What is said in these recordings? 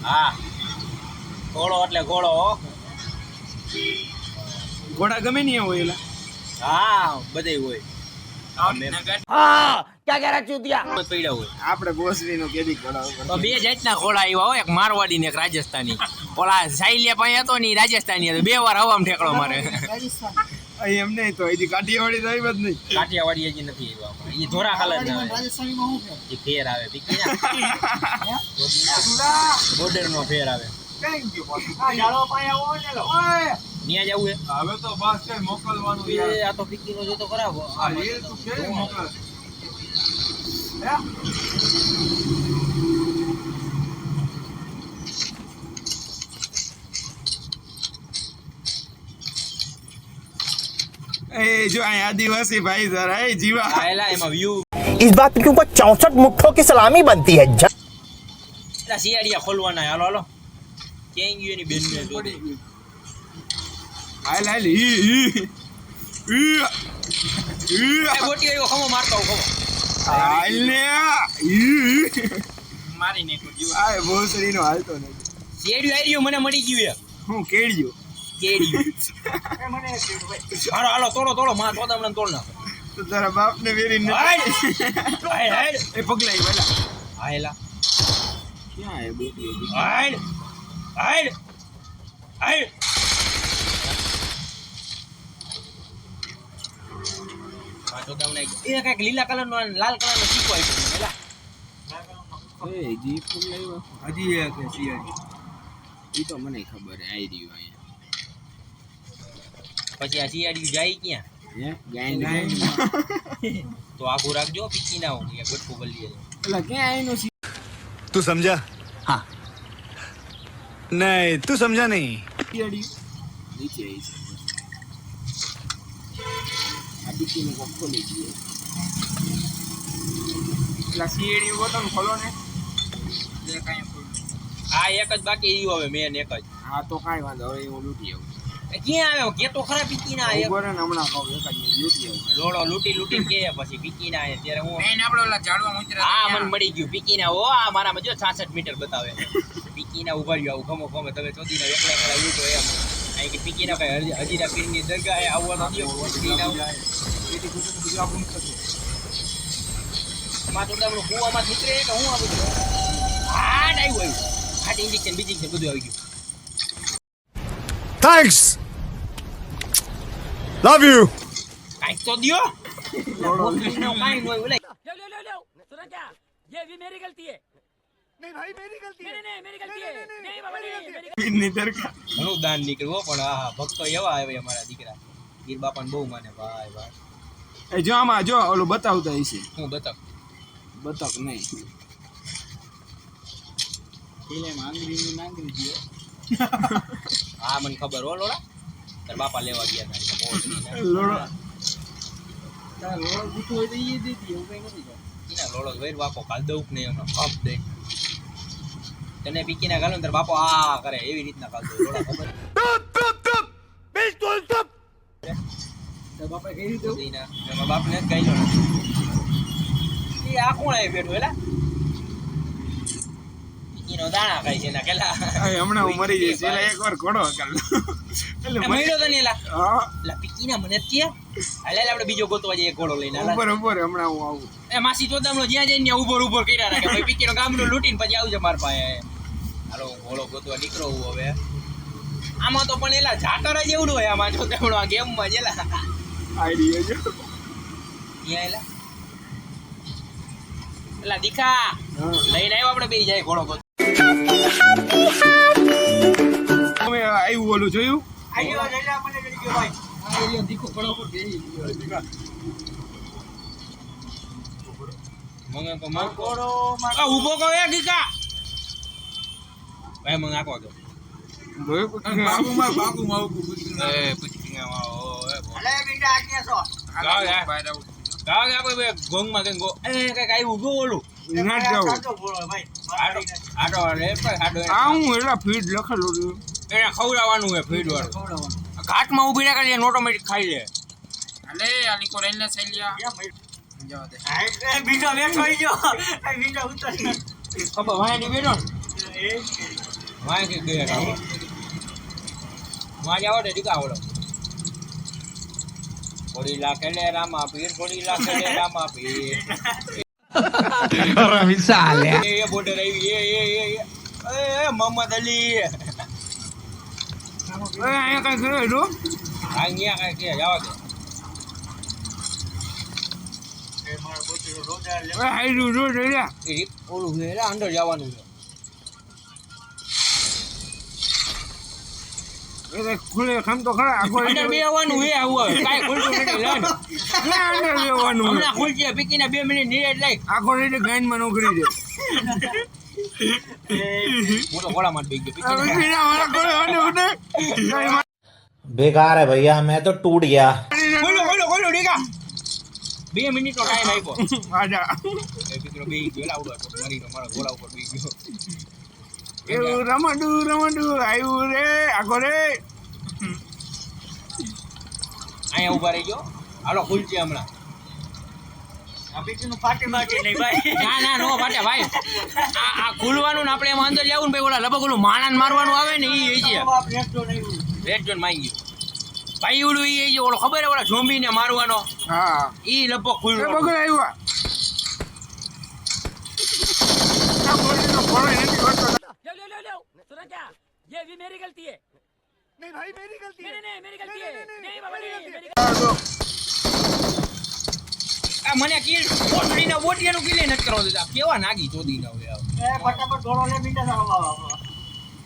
હા ઘોડો એટલે ઘોડો ઘોડા ગમે નહીં હોય એલા હા બધે હોય हाँ क्या कह रहा चूतिया પડ્યા હોય આપણે બોસરીનો કેદી ઘોડા ઉપર તો બે જાતના ઘોડા આવ્યા હોય એક મારવાડી ને એક રાજસ્થાની ઓલા સાઈલિયા પાસે હતો ને રાજસ્થાની હતો 2 વાર હવામાં ઠેકડો મારે અહીં એમ નહીં તો અહીંથી કાઠિયાવાડી તો આવી જ નહીં કાઠિયાવાડી હજી નથી આવ્યા એ ધોરા ખાલર ના આવે એ ફેર આવે પીકી ના બોર્ડર નો ફેર આવે ન્યા જવું હે હવે તો બસ કઈ મોકલવાનું એ આ તો પીકી નો જોતો ખરાબ આ એ તું કેવી મોકલ એ જો અહીં આદિવાસી ભાઈ જરા એ જીવા આયલા એમાં વ્યૂ इस बात के ऊपर 64 मुट्ठों की सलामी बनती है એટલા સિયાડિયા ખોલવાના હાલો હાલો ક્યાં ગયું એની બેન ને જોડી હાલ હાલ એ ગોટી આવ્યો ખમો મારતો ખમો હાલ ને મારી નાખ્યો જીવ આ બોસરીનો હાલતો નથી શેડ્યું આર્યું મને મળી ગયું એ હું કેડ્યો કેડ્યું હાલો હાલો તોડો તોડો માં તોડામણા તોડ નાખો તો તારા બાપને વેરી નથી હાય હાય એ પગલાઈ વાલા હાયલા ક્યાં હે બોસરી હાય હાય હાય આ તો તમને એ કઈક લીલા કલરનો અને લાલ કલરનો ચીકો આપ્યો પેલા એ જી પગલાઈ હજી એ કે સિયારી ઈ તો મને ખબર હે આઈ રહ્યું અહીંયા પછી આ સિયાડી જાય ક્યાં હે ગાઈન તો આગું રાખજો પીકી ના હોય ગટકો બલ્લી એલા ક્યાં આઈનો तू समझा हाँ नहीं तू समझा नहीं સિયાડી નીચે આવી છે આ બીકીને કોક ખોલી દીધો એલા સિયાડી બટન ખોલો ને જે કાંઈ ખોલું આ એક જ બાકી ઈ હવે મેન એક જ હા તો કાંઈ વાંધો હવે હું લૂંટી આવું ક્યાં આવ્યો કે તો ખરા પીકી ના એક ઉભો રહે ને હમણાં કહું એક જ મિનિટ લૂંટી આવું લોડો લૂટી લૂટી કે પછી પીકી ના આયા ત્યારે હું મેન આપણે ઓલા ઝાડવા મુંજરા હા મને મળી ગયું પીકી ના ઓ આ મારામાં જો 66 મીટર બતાવે પીકી ના ઉભા રહ્યો આવું ગમો તમે ચોદી ના એકલા એકલા લૂટો એમ આ કે પીકી ના કઈ હજીરા પીરની દરગાહે આવવાનો દિયો પીકી ના એથી ગુજર તો બીજું આપણું થતું માં તો તમને કુવામાં ઉતરે કે હું આવું હા ડાઈ હોય હાટ ઇન્જેક્શન બીજી છે બધું આવી ગયું थैंक्स लव यू કાઈ તો દિયો નો કાઈ હોય ઓલે सुना क्या ये भी मेरी गलती है नहीं भाई मेरी गलती है नहीं मेरी गलती है नहीं बाबा नहीं मेरी પીરની દરગાહ ઘણું દાન નીકળ્યું પણ હા ભક્તો એવા આવે અમારા દીકરા ગીર બાપાને બહુ માને ભાઈ ભાઈ એ જો આમાં જો ઓલું બતાવતા હશે હું બતાવ બતક નહીં પેલે માંગરી માંગરી ગયો હા મને ખબર હો લોડા તાર બાપા લેવા ગયા હતા લોડો તાર લોડો ગુતો હોય તો ઈ દેતી એવું કઈ નથી ઈના લોડો વેર બાપો કાલ દઉક ને એમાં કપ દે તને પીકી ના ગાલો ને તાર બાપો આ કરે એવી રીતના કાલ દઉ લોડા ખબર बिल्कुल चुप તાર બાપા કઈ રીતે દીના એમાં બાપને જ ગાઈલો નથી ઈ આ કોણ આય બેઠો એલા પીકીનો દાણા ખાય છે ના કેલા હમણાં હું મરી જઈશ એલા એકવાર ઘોડો કર એટલે મહિનો તો ને એલા હા એલા પીકીના મને જ કે હાલે આપણે બીજો ગોતવા જઈએ ઘોડો લઈને હાલ ઉપર ઉપર હમણાં હું આવું એ માસી ચોદામનો જ્યાં જઈને ઉભો ઉભો કર્યા રાખે ભાઈ પીકીનો ગામનો લૂટીને પછી આવજો માર પાસે હાલો ઘોડો ગોતવા નીકળો હું હવે આમાં તો પણ એલા ઝાકર જ એવડું હોય આમાં જો તેવડો આ ગેમમાં જ એલા આઈડિયા જો ત્યાં એલા એલા દીખા લઈને આવ્યો આપણે બે જાય ઘોડો ગોત તમે આવ્યું ઓલું જોયું આવ્યો જઈલા મને જડી ગયો ભાઈ આઈડિયા દીખો ઘોડો પર બેહી ગયો મંગે કો માં ઘોડો આ ઊભો કો એ દીકા ભાઈ મંગ આકો દો બાબુમાં આવું એ પૂછી ગયા ઓ એ અલે બિંડા આટલે છો ગાવ યાર ગાવ યાર કોઈ ગોંગમાં કે ગો એ કઈ આવ્યું ગો ઓલું ના જાવ આડો રે આડો આ હું એલા ફીડ લખેલું રહ્યું એને ખવડાવવાનું હે ફીડ વાળું ઘાટમાં ઊભી રાખે એટલે ઓટોમેટિક ખાઈ લે અલે આલી કોરેલને સૈલિયા બીજો બેઠો ગયો બીજો ઉતર ખબર વાય ની બેઠો વાય કે ગયા આવો વાય આવો તે દીકા આવડો કોડી લાખે લે રામા પીર કોડી લાખે લે રામા પીર मिसाल है એ બોર્ડર આવી એ મોહમ્મદ અલી અહીંયા કઈ કર્યો જો અહીંયા કઈ કે જાવા દે હાઈડું જો રેડ્યા એ ઓલું છે એટલે અંદર જવાનું છે એ ખુલે ખમ તો ખરા આખો અંદર બે આવવાનું છે આવું કાઈ ખોલતું નથી લન અંદર લેવાનું હમણાં ખુલશે પીકીને 2 મિનિટ નિરેટ લઈ આખો રેડે ગાઈનમાં નોકરી દે હું તો ગોળામાં જ બેસી ગયો પીકીને બીજા વાળા કોઈ વાંધો નહીં बेकार है भैया मैं तो टूट गया ખોલો ડીકા 2 મિનિટનો ટાઈમ આપ્યો આજા એ પીકીનો બેસી ગયો લાવડો તો મારીનો મારા ગોળા ઉપર બેસી ગયો એવું રમડું આવ્યું રે આખો રે અહીંયા ઉભા રહી ગયો હાલો ખુલશે હમણાં ના નો ફાટે ભાઈ આ ખુલવાનું ને આપણે એમાં અંદર જવું ને ભાઈ ઓલા લગભગ ઓલું માણસ મારવાનું આવે ને એ છે રેડ ઝોન માં ગયું ભાઈ ઓલું એ છે ઓલો ખબર હે ઓલા ઝોમ્બી ને મારવાનો હા ઈ લગભગ એ ખુલવાનું બગડ આવ્યા આ બોલીનો ફોડો નથી હોતો लो सुना क्या ये भी मेरी गलती है नहीं भाई मेरी गलती है नहीं मेरी गलती है नहीं बाबा नहीं मेरी આ મને કિલ બોટડીના બોટિયાનું કિલે નથી કરવા દીધા કેવા નાગી ચોદી ના હોય ફટાફટ ગોળો લે મીઠા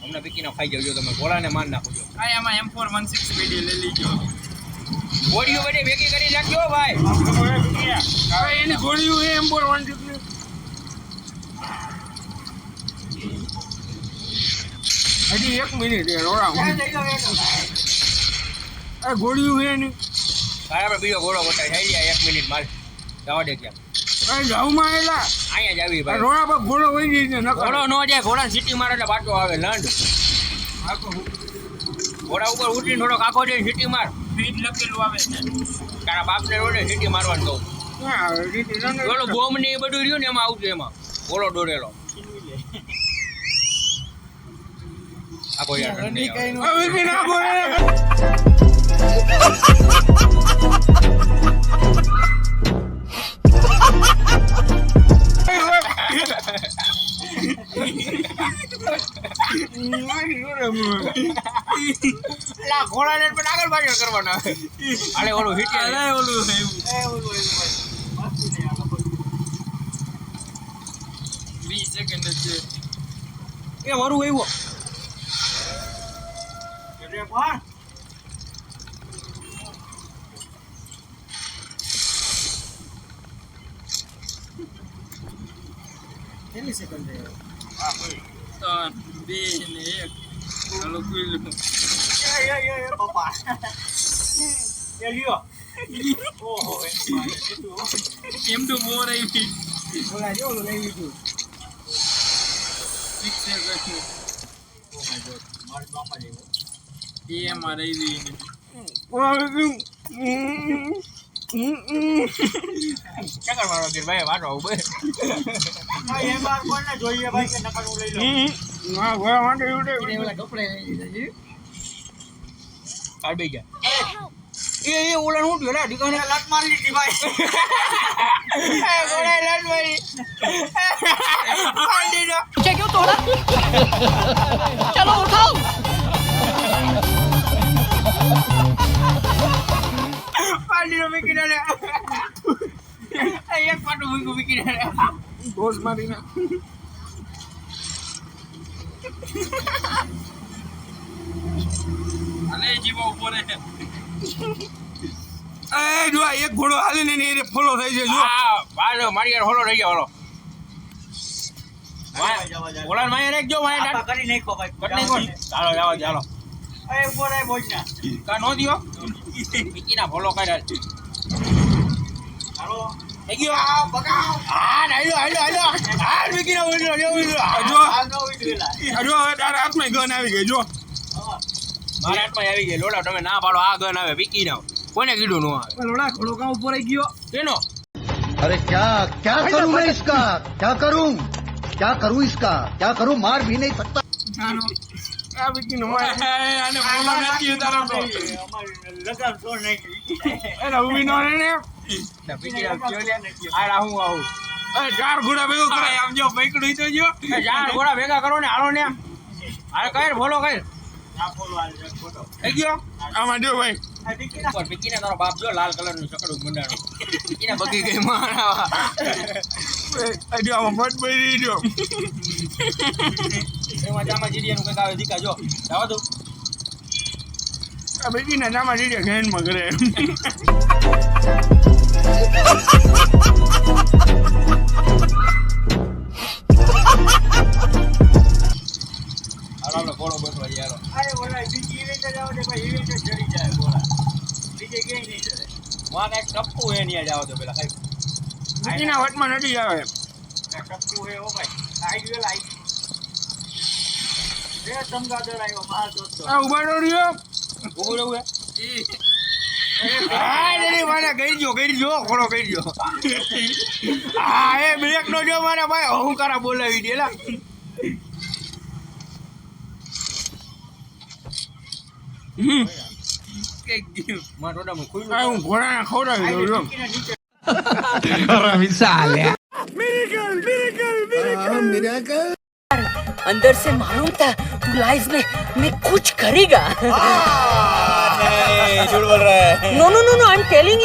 હમણાં પીકીને ખાઈ જાવજો તમે ગોળાને માર નાખો છો આ એમાં M416 પેડી લઈ લીજો બોડીઓ બધી ભેગી કરી નાખ્યો ભાઈ હવે એની ગોળીઓ એ M416 હજી 1 મિનિટ એ રોડા આ ગોળીઓ હે ની બરાબર બીજો ગોળો ગોટાઈ થઈ જાય 1 મિનિટ માર જવા દે ત્યાં આ જાવમાં એલા અહીંયા જ આવી આ ભાઈ રોડા પર ગોળો વઈ જઈ છે નકર ઘોડો નો જાય ઘોડા સિટી મારે એટલે પાછો આવે લંડ ઘોડા ઉપર ઉઠીને થોડોક આખો જાય સિટી માર ફીટ લખેલું આવે તારા બાપને રોડે સિટી મારવાનું કહું હા રીતિ રંગ ઓલો બોમ્બ ને એ બધું રહ્યું ને એમાં આવતું એમાં ઘોડો દોરેલો આખો યાર નહીં આવે. હવે બી ના બોલે લા ઘોડાને પણ આગળ પાછળ કરવાના આલે ઓલું હિટ ઓલું થયું 20 સેકન્ડ છે એ વરું આવ્યો કેટલી સેકન્ડ છે 3 2 ને 1 હાલો કુલ બાપા એ લ્યો ઓહો કેમ તો મોર આવી બોલા જો ઓલું લઈ લીધું 6 સેકન્ડ ઓ માય ગોડ માર બાપા જેવો એમ આ રહી ચક્કર મારો કે ભાઈ વાટો ઉભે ભાઈ એમ બાર કોને જોઈએ ભાઈ કે નકર હું લઈ લઉં ના ઘોડા માટે ઉડે ઓલા કપડે લઈ લીધા છે કાઢ બે ગયા એ ઓલા હું ઢોલા ઢીકાને લાત મારી દીધી ભાઈ એ ગોળા લાત મારી પાડી દો मुझे क्यों तोड़ा चलो उठाओ પાડી દો વિકીને એક પાટો મૂકી વિકીને બોસ મારીને અલે જીવો ઉભો રે એ જો એક ઘોડો હાલે ને એ ફોલો થઈ છે જો હા ભાલો મારી યાર હોલો રહી ગયો હોલો ઓલા માયા રેખ જો માયા કરી નાખો ભાઈ કરી નાખો ચાલો જાવ ચાલો એ ઉભો રે બોજના કા નો દિયો વિકીના ફોલો કર્યા ચાલો થઈ ગયો આ બગાવ આ હાલો આ વિકીના બોલો જો જો હવે તારા હાથમાં ગન આવી ગઈ જો મારા હાથમાં આવી ગઈ લોડા તમે ના પાડો આ ગન આવે વિકી ના કોને કીધું નો આવે લોડા ઘોડો કા ઉપર આવી ગયો કેનો अरे क्या क्या करूं मैं इसका क्या करूं क्या करूं इसका, क्या करूं, मार भी नहीं सकता। આ વિકીનો માર આને બોલો નથી ઉતારો તો એને ઊભી નો રહે ને આવું એ ચાર ઘોડા ભેગો કરાય આમ જો પકડું તો જો ચાર ઘોડા ભેગા કરો ને હાલો ને અરે કઈ બોલો કઈ થઈ ગયો આમાં જો ભાઈ ઉપર પીકીને તારો બાપ જો લાલ કલર નું ચકડું મંડાણું પીકીને બગી ગઈ મારા જો આમાં મત ભરી જો એમાં જામા જીડિયાનું કંઈક આવે દીકા જો જાવા દઉં આ વિકીના નામાં જીડે ઘેનમાં કરે હાલો આપણે ઘોડો બેસવા જઈએ હાલો માં કાંઈક ટપકું હે નહીં જાવ તો પેલા કઈ વિકીના વટમાં નથી આવે આ ઉભા નો રહ્યો ઉભું રહેવું હે હા નહીં મારે ગઈ જો ઘોડો ગઈ જો હા એ બ્રેક નો જો મારા ભાઈ અહંકારા બોલાવી દે લા માં ટોટામાં ખુલ્લું આ હું ઘોડાને ખવડાવી દઉં છું अंदर से मालूम था तू लाइफ में कुछ करेगा झूठ बोल रहा है no no no no I am telling